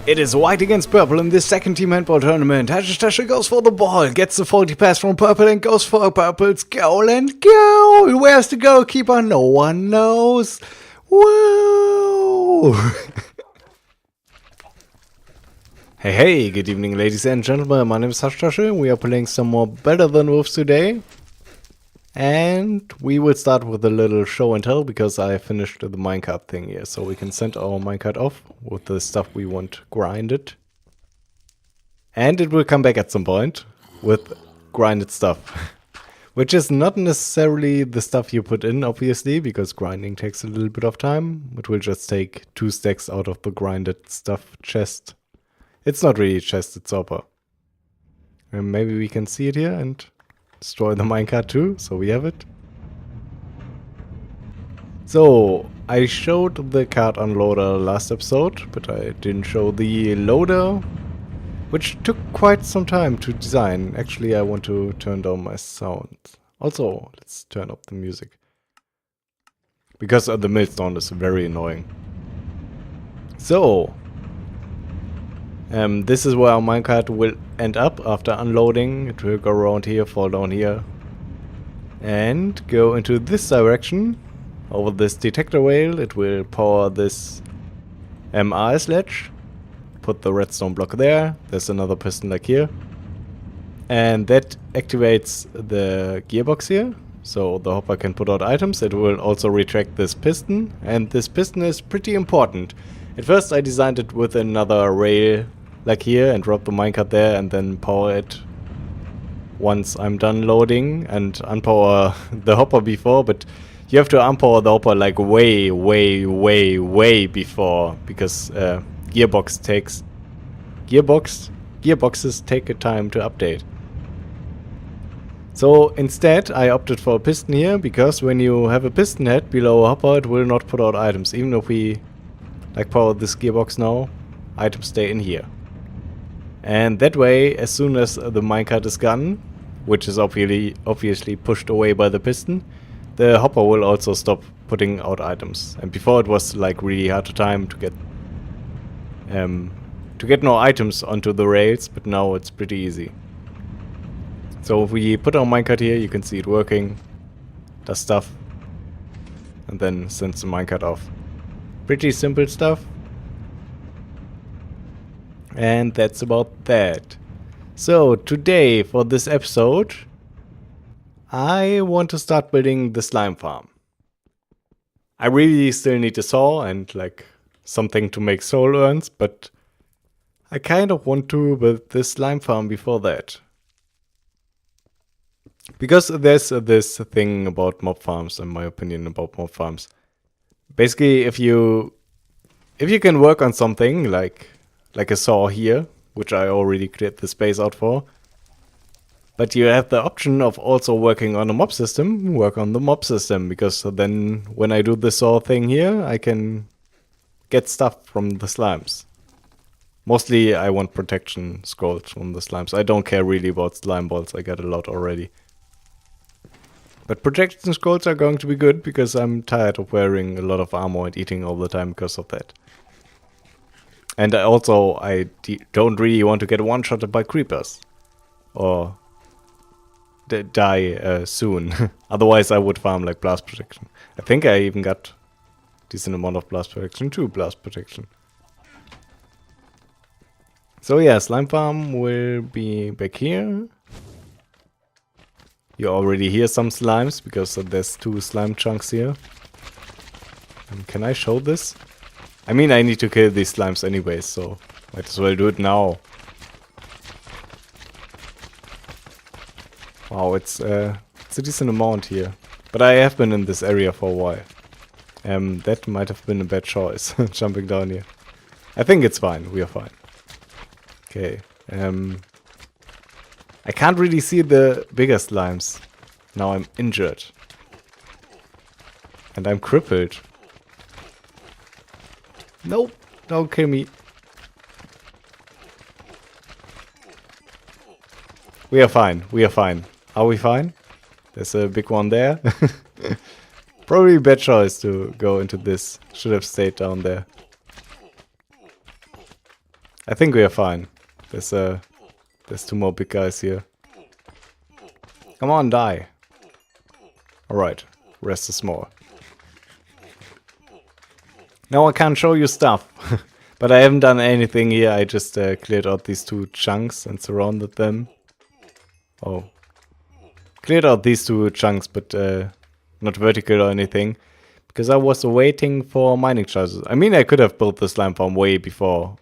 It is white against purple in this second team handball tournament. Tasha goes for the ball, gets the 40 pass from purple and goes for purple's goal and goal. Where's the goalkeeper? No one knows. Whoa! Hey, good evening ladies and gentlemen. My name is Tasha. We are playing some more Better Than Wolves today. And we will start with a little show and tell because I finished the minecart thing here. So we can send our minecart off with the stuff we want grinded. And it will come back at some point with grinded stuff. Which is not necessarily the stuff you put in, obviously, because grinding takes a little bit of time. It will just take 2 stacks out of the grinded stuff chest. It's not really a chest, it's hopper. And maybe we can see it here and destroy the minecart too, so we have it. So, I showed the cart unloader last episode, but I didn't show the loader, which took quite some time to design. Actually, I want to turn down my sound. Also, let's turn up the music. Because the millstone is very annoying. So, this is where our minecart will end up after unloading. It will go around here, fall down here, and go into this direction. Over this detector rail, it will power this RS ledge. Put the redstone block there. There's another piston like here. And that activates the gearbox here. So the hopper can put out items. It will also retract this piston. And this piston is pretty important. At first I designed it with another rail like here and drop the minecart there and then power it once I'm done loading and unpower the hopper before, but you have to unpower the hopper like way before, because gearboxes take a time to update. So instead I opted for a piston here, because when you have a piston head below a hopper it will not put out items. Even if we like power this gearbox now, items stay in here. And that way, as soon as the minecart is gone, which is obviously pushed away by the piston, the hopper will also stop putting out items. And before it was like really hard to get no items onto the rails, but now it's pretty easy. So if we put our minecart here, you can see it working, does stuff, and then sends the minecart off. Pretty simple stuff. And that's about that. So today for this episode I want to start building the slime farm. I really still need a saw and like something to make soul urns, but I kind of want to build this slime farm before that. Because there's this thing about mob farms, in my opinion about mob farms. Basically if you can work on something like a saw here, which I already cleared the space out for. But you have the option of also working on a mob system, work on the mob system, because then when I do the saw thing here, I can get stuff from the slimes. Mostly I want protection scrolls from the slimes. I don't care really about slime balls, I got a lot already. But protection scrolls are going to be good, because I'm tired of wearing a lot of armor and eating all the time because of that. And I don't really want to get one-shotted by creepers. Or die soon. Otherwise I would farm like blast protection. I think I even got decent amount of blast protection, 2 blast protection. So yeah, slime farm will be back here. You already hear some slimes, because there's 2 slime chunks here. Can I show this? I mean, I need to kill these slimes anyways, so might as well do it now. Wow, it's a decent amount here. But I have been in this area for a while. That might have been a bad choice, jumping down here. I think it's fine, we are fine. Okay, I can't really see the bigger slimes. Now I'm injured. And I'm crippled. Nope, don't kill me. We are fine, we are fine. Are we fine? There's a big one there. Probably a bad choice to go into this. Should have stayed down there. I think we are fine. There's two more big guys here. Come on, die. Alright, rest is small. Now I can't show you stuff. But I haven't done anything here. I just cleared out these two chunks and surrounded them. Oh. Cleared out these two chunks, but not vertical or anything. Because I was waiting for mining charges. I mean, I could have built the slime farm way before.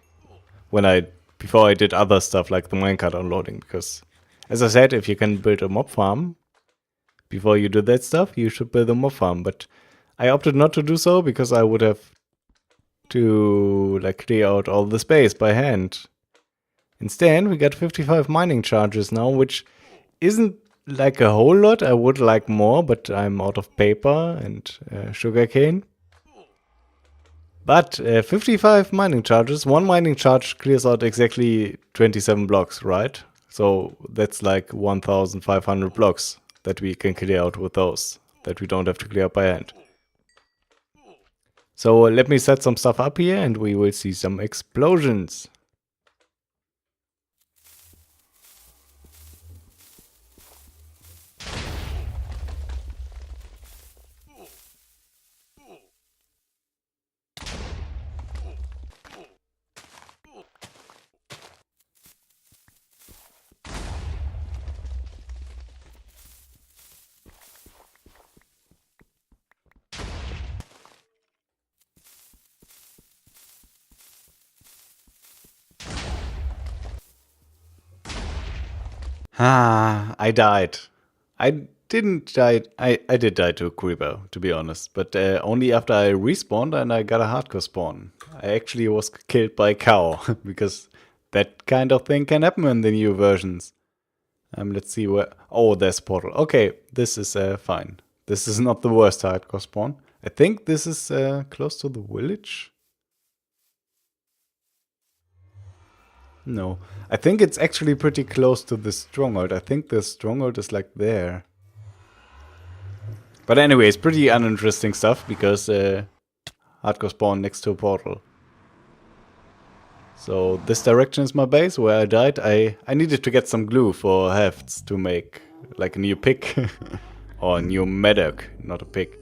Before I did other stuff like the minecart unloading. Because, as I said, if you can build a mob farm before you do that stuff, you should build a mob farm. But I opted not to do so because I would have to like clear out all the space by hand. Instead, we got 55 mining charges now, which isn't like a whole lot. I would like more, but I'm out of paper and sugarcane. But 55 mining charges, one mining charge clears out exactly 27 blocks, right? So that's like 1,500 blocks that we can clear out with those, that we don't have to clear up by hand. So let me set some stuff up here and we will see some explosions. I died. I didn't die. I did die to a creeper, to be honest. But only after I respawned and I got a hardcore spawn. I actually was killed by a cow. Because that kind of thing can happen in the new versions. Let's see where... Oh, there's a portal. Okay, this is fine. This is not the worst hardcore spawn. I think this is close to the village. No, I think it's actually pretty close to the stronghold. I think the stronghold is like there. But anyways, pretty uninteresting stuff because hardcore spawn next to a portal. So this direction is my base where I died. I needed to get some glue for hefts to make like a new pick. Or a new mattock, not a pick.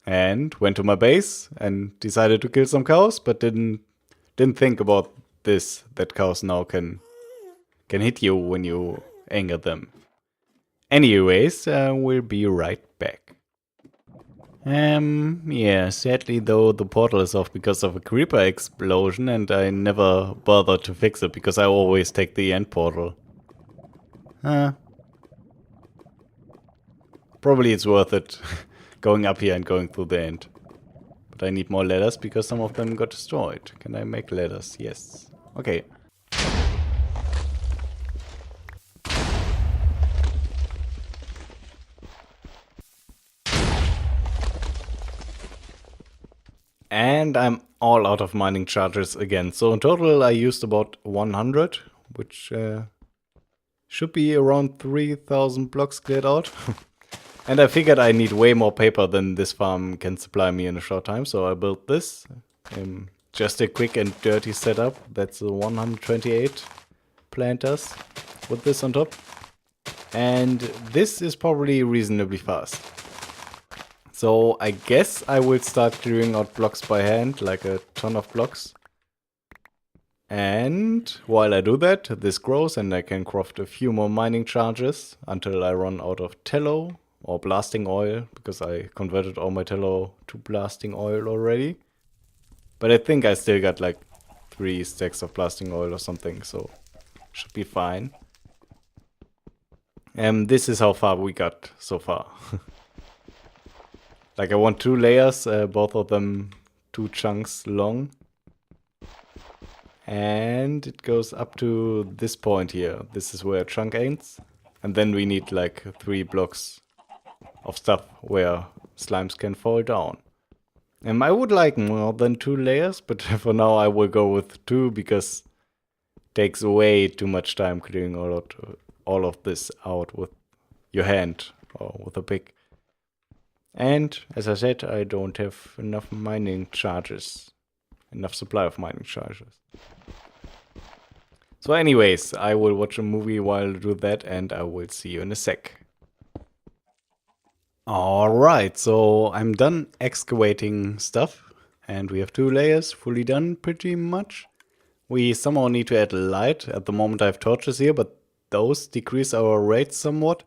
And went to my base and decided to kill some cows, but didn't think about this, that cows now can hit you when you anger them. Anyways, we'll be right back. Yeah, sadly though the portal is off because of a creeper explosion and I never bothered to fix it because I always take the end portal. Probably it's worth it going up here and going through the end. But I need more ladders because some of them got destroyed. Can I make ladders? Yes. Okay. And I'm all out of mining charges again. So in total I used about 100, which should be around 3,000 blocks cleared out. And I figured I need way more paper than this farm can supply me in a short time, so I built this. Just a quick and dirty setup. That's 128 planters with this on top. And this is probably reasonably fast. So I guess I will start clearing out blocks by hand, like a ton of blocks. And while I do that, this grows and I can craft a few more mining charges until I run out of tallow or blasting oil, because I converted all my tallow to blasting oil already. But I think I still got like 3 stacks of blasting oil or something, so should be fine. This is how far we got so far. Like I want 2 layers, both of them 2 chunks long. And it goes up to this point here. This is where a chunk ends. And then we need like 3 blocks of stuff where slimes can fall down. I would like more than 2 layers, but for now I will go with 2 because it takes way too much time clearing all of this out with your hand or with a pick. And as I said, I don't have enough supply of mining charges. So anyways, I will watch a movie while I do that, and I will see you in a sec. Alright, so I'm done excavating stuff, and we have 2 layers fully done pretty much. We somehow need to add light. At the moment I have torches here, but those decrease our rate somewhat.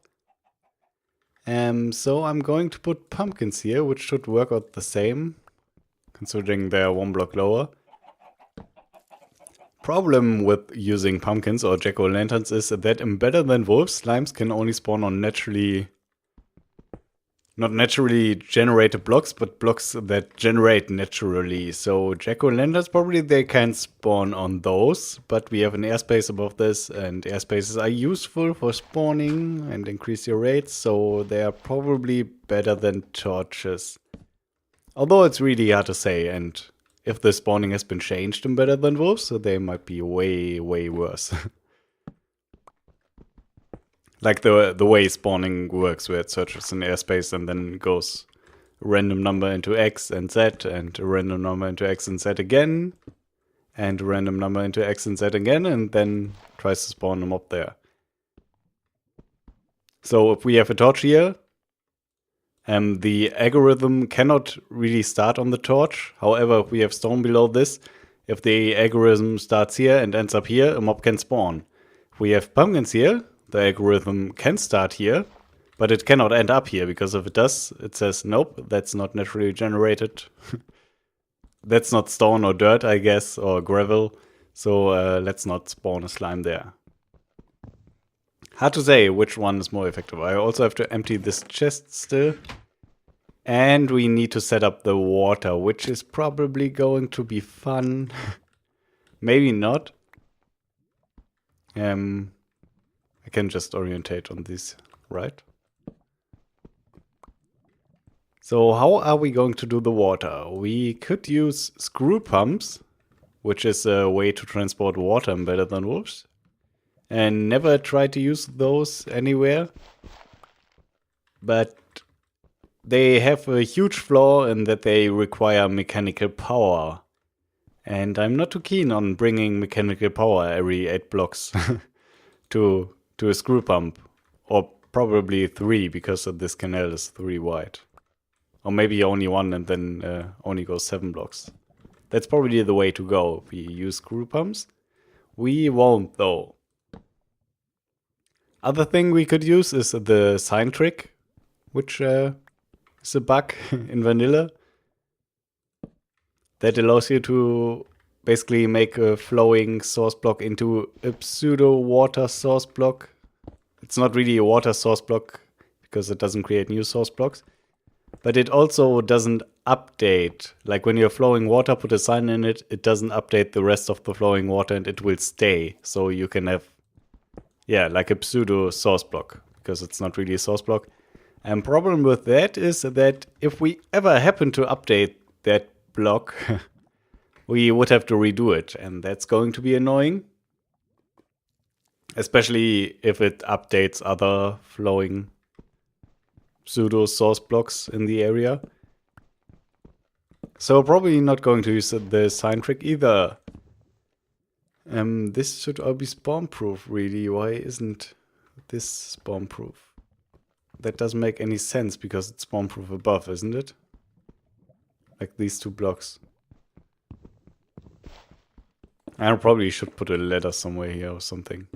So I'm going to put pumpkins here, which should work out the same, considering they're 1 block lower. Problem with using pumpkins or jack-o'-lanterns is that in Better Than Wolves, slimes can only spawn on not naturally generated blocks, but blocks that generate naturally. So jack-o'-lanterns, probably they can spawn on those, but we have an airspace above this, and airspaces are useful for spawning and increase your rates, so they are probably better than torches. Although it's really hard to say, and if the spawning has been changed in Better Than Wolves, so they might be way, way worse. Like the way spawning works, where it searches an airspace and then goes a random number into X and Z, and a random number into X and Z again, and a random number into X and Z again, and then tries to spawn a mob there. So if we have a torch here, the algorithm cannot really start on the torch. However, if we have stone below this, if the algorithm starts here and ends up here, a mob can spawn. If we have pumpkins here, the algorithm can start here, but it cannot end up here, because if it does, it says, nope, that's not naturally generated. That's not stone or dirt, I guess, or gravel, so let's not spawn a slime there. Hard to say which one is more effective. I also have to empty this chest still. And we need to set up the water, which is probably going to be fun. Maybe not. I can just orientate on this, right? So how are we going to do the water? We could use screw pumps, which is a way to transport water in Better Than Wolves. And never try to use those anywhere. But they have a huge flaw in that they require mechanical power. And I'm not too keen on bringing mechanical power every 8 blocks to a screw pump. Or probably 3, because this canal is 3 wide. Or maybe only 1 and then only goes 7 blocks. That's probably the way to go if we use screw pumps. We won't though. Other thing we could use is the sign trick, which is a bug in vanilla that allows you to basically make a flowing source block into a pseudo water source block. It's not really a water source block because it doesn't create new source blocks, but it also doesn't update. Like when you're flowing water, put a sign in it, it doesn't update the rest of the flowing water and it will stay. So you can have, yeah, like a pseudo source block, because it's not really a source block. And problem with that is that if we ever happen to update that block, we would have to redo it, and that's going to be annoying. Especially if it updates other flowing pseudo source blocks in the area. So probably not going to use the sign trick either. This should all be spawn proof, really. Why isn't this spawn proof? That doesn't make any sense because it's spawn proof above, isn't it? Like these 2 blocks. I probably should put a ladder somewhere here or something.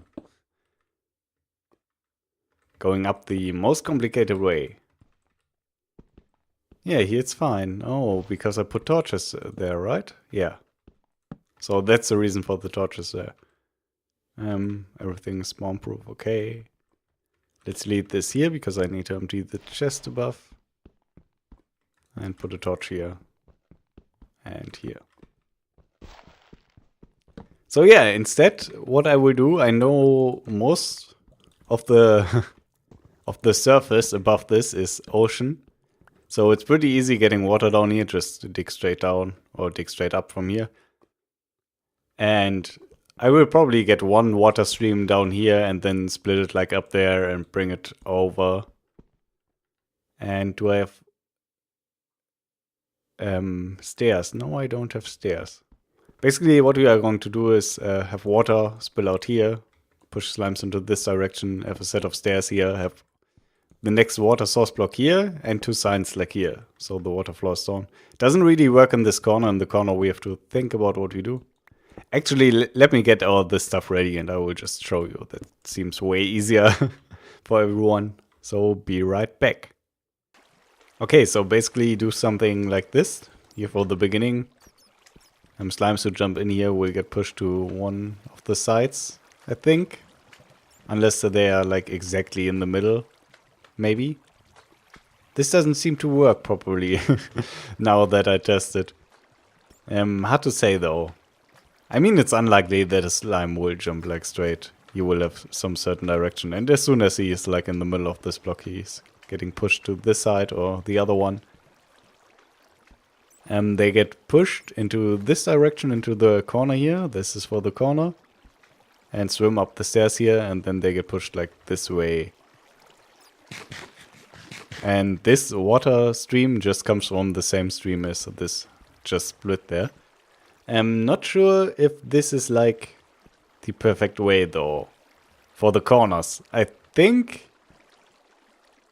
Going up the most complicated way. Yeah, here it's fine. Oh, because I put torches there, right? Yeah. So that's the reason for the torches there. Everything is spawn proof, okay. Let's leave this here because I need to empty the chest above. And put a torch here. And here. So yeah, instead, what I will do, I know most of the of the surface above this is ocean. So it's pretty easy getting water down here, just dig straight down or dig straight up from here. And I will probably get 1 water stream down here and then split it like up there and bring it over. And do I have Stairs. No, I don't have stairs. Basically, what we are going to do is have water spill out here, push slimes into this direction, have a set of stairs here, have the next water source block here, and 2 signs like here. So the water flows down. Doesn't really work in this corner. In the corner, we have to think about what we do. Actually, let me get all this stuff ready and I will just show you. That seems way easier for everyone. So be right back. Okay, so basically do something like this here for the beginning. Slimes who jump in here will get pushed to one of the sides, I think. Unless they are like exactly in the middle, maybe. This doesn't seem to work properly now that I tested. Hard to say though. I mean, it's unlikely that a slime will jump like straight. He will have some certain direction. And as soon as he is like in the middle of this block, he's getting pushed to this side or the other one. They get pushed into this direction, into the corner here. This is for the corner. And swim up the stairs here, and then they get pushed like this way. And this water stream just comes from the same stream as this just split there. I'm not sure if this is like the perfect way though for the corners. I think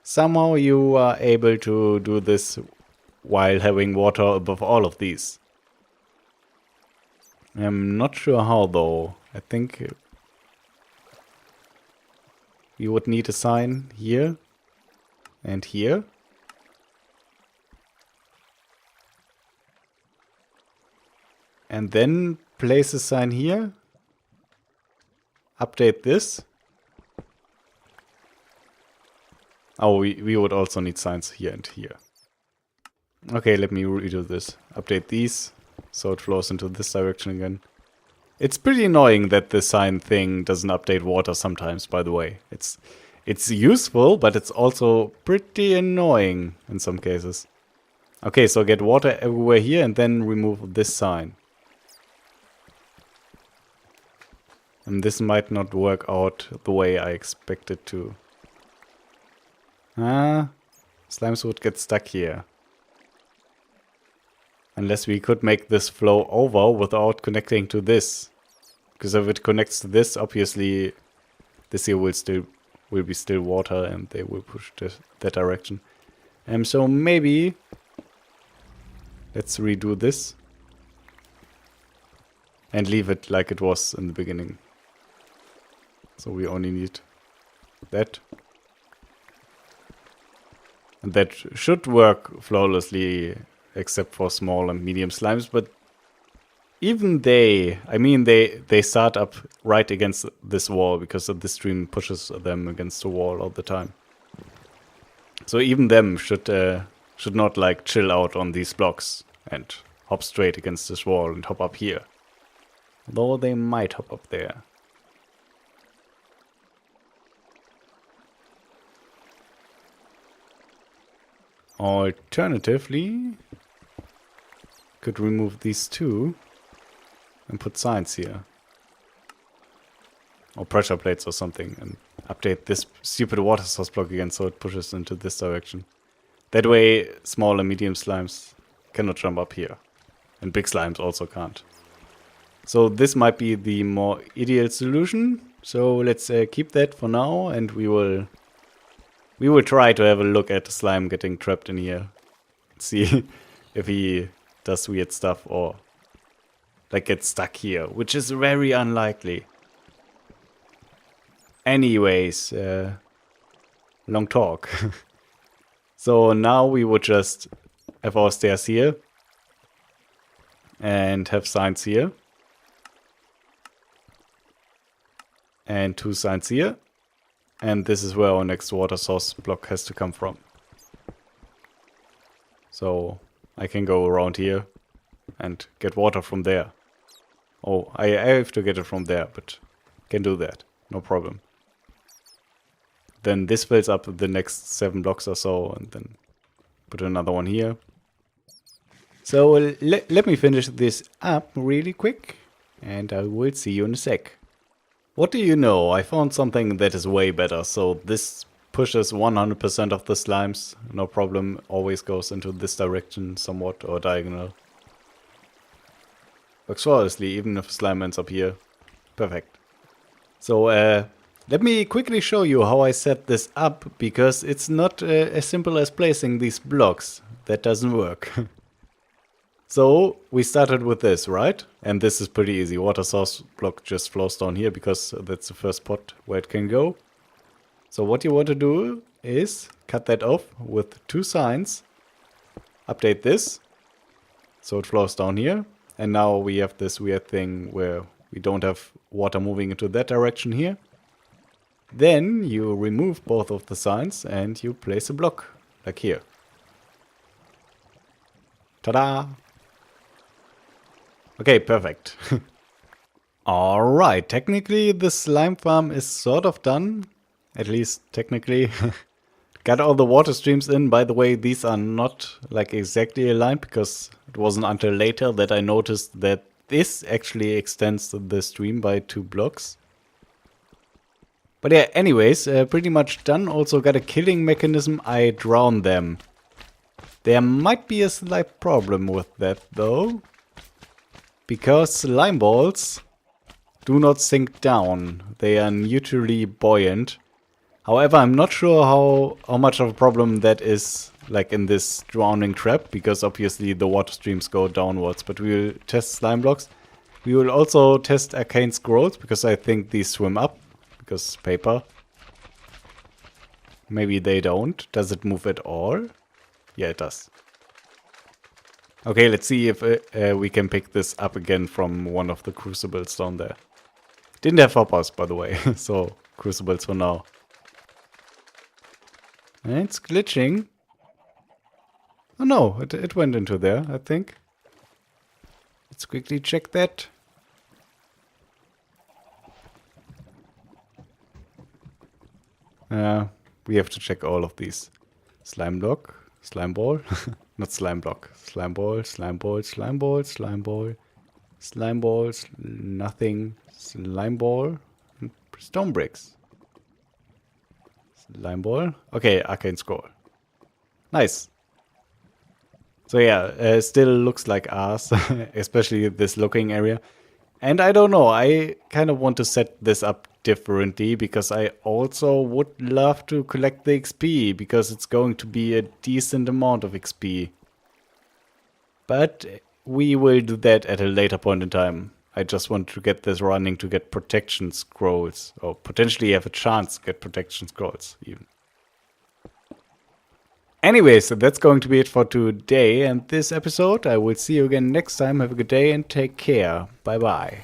somehow you are able to do this while having water above all of these. I'm not sure how though. I think you would need a sign here and here. And then place a sign here. Update this. Oh, we would also need signs here and here. Okay, let me redo this. Update these, so it flows into this direction again. It's pretty annoying that the sign thing doesn't update water sometimes, by the way. It's useful, but it's also pretty annoying in some cases. Okay, so get water everywhere here and then remove this sign. And this might not work out the way I expect it to. Slimes would get stuck here. Unless we could make this flow over without connecting to this. Because if it connects to this, obviously this here will be still water and they will push that direction. So maybe let's redo this. And leave it like it was in the beginning. So we only need that. And that should work flawlessly, except for small and medium slimes. But even they start up right against this wall because the stream pushes them against the wall all the time. So even them should not like chill out on these blocks and hop straight against this wall and hop up here. Though they might hop up there. Alternatively, could remove these two and put signs here. Or pressure plates or something and update this stupid water source block again so it pushes into this direction. That way small and medium slimes cannot jump up here. And big slimes also can't. So this might be the more ideal solution. So let's keep that for now, and we will try to have a look at the slime getting trapped in here. See if he does weird stuff or like gets stuck here, which is very unlikely. Anyways, long talk. So now we would just have our stairs here and have signs here. And 2 signs here. And this is where our next water source block has to come from. So I can go around here and get water from there. Oh, I have to get it from there, but can do that. No problem. Then this fills up the next 7 blocks or so, and then put another one here. So let me finish this up really quick, and I will see you in a sec. What do you know? I found something that is way better. So this pushes 100% of the slimes, no problem, always goes into this direction somewhat, or diagonal. Works flawlessly, even if slime ends up here. Perfect. So, let me quickly show you how I set this up, because it's not as simple as placing these blocks. That doesn't work. So, we started with this, right? And this is pretty easy. Water source block just flows down here, because that's the first spot where it can go. So what you want to do is cut that off with 2 signs. Update this, so it flows down here. And now we have this weird thing where we don't have water moving into that direction here. Then you remove both of the signs and you place a block, like here. Ta-da! Okay, perfect. Alright, technically the slime farm is sort of done. At least technically. Got all the water streams in. By the way, these are not like exactly aligned, because it wasn't until later that I noticed that this actually extends the stream by 2 blocks. But yeah, anyways, pretty much done. Also got a killing mechanism. I drown them. There might be a slight problem with that though, because slime balls do not sink down. They are neutrally buoyant. However, I'm not sure how much of a problem that is, like in this drowning trap, because obviously the water streams go downwards. But we will test slime blocks. We will also test arcane scrolls, because I think these swim up, because paper. Maybe they don't. Does it move at all? Yeah, it does. Okay, let's see if we can pick this up again from one of the crucibles down there. Didn't have hoppers, by the way, so crucibles for now. It's glitching. Oh no, it went into there, I think. Let's quickly check that. We have to check all of these. Slime block, slime ball, not slime block. Slime ball, slime ball, slime ball, slime ball, slime balls, nothing. Slime ball, stone bricks. Slime ball. Okay, arcane scroll. Nice. So yeah, still looks like ass, especially this looking area. And I don't know, I kind of want to set this up differently, because I also would love to collect the XP, because it's going to be a decent amount of XP. But we will do that at a later point in time. I just want to get this running to get protection scrolls, or potentially have a chance to get protection scrolls even. Anyway, so that's going to be it for today and this episode. I will see you again next time. Have a good day and take care. Bye bye.